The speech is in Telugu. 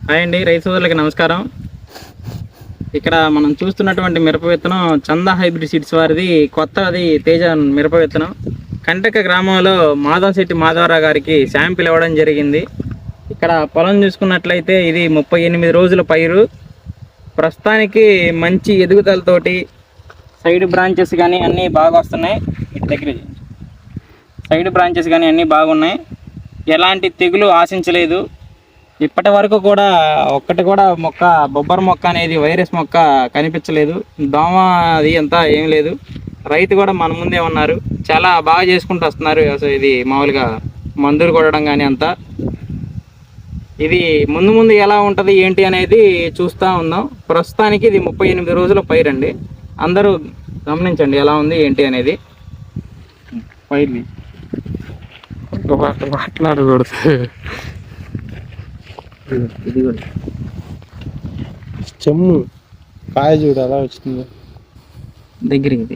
హాయ్ అండి, రైతు సోదరులకి నమస్కారం. ఇక్కడ మనం చూస్తున్నటువంటి మిరప విత్తనం చందా హైబ్రిడ్ సీడ్స్ వారిది కొత్తది తేజ మిరప విత్తనం. కంటక గ్రామంలో మాధవశెట్టి మాధవరావు గారికి శాంపిల్ ఇవ్వడం జరిగింది. ఇక్కడ పొలం చూసుకున్నట్లయితే ఇది 38 రోజుల పైరు. ప్రస్తుతానికి మంచి ఎదుగుదలతోటి సైడ్ బ్రాంచెస్ కానీ అన్నీ బాగా వస్తున్నాయి. దగ్గర సైడ్ బ్రాంచెస్ కానీ అన్నీ బాగున్నాయి. ఎలాంటి తెగులు ఆశించలేదు. ఇప్పటి వరకు కూడా ఒక్కటి కూడా మొక్క బొబ్బర మొక్క అనేది వైరస్ మొక్క కనిపించలేదు. దోమ అది అంతా ఏం లేదు. రైతు కూడా మన ముందే ఉన్నారు, చాలా బాగా చేసుకుంటూ వస్తున్నారు. అసలు ఇది మామూలుగా మందులు కొట్టడం కానీ అంతా. ఇది ముందు ముందు ఎలా ఉంటుంది ఏంటి అనేది చూస్తూ ఉందాం. ప్రస్తుతానికి ఇది 38 రోజుల పైరండి. అందరూ గమనించండి ఎలా ఉంది ఏంటి అనేది. పైర్ని మాట్లాడకూడదు. ఇది కూడా చెమ్ము కాయ చూడు ఎలా వచ్చింది దగ్గరికి. ఇది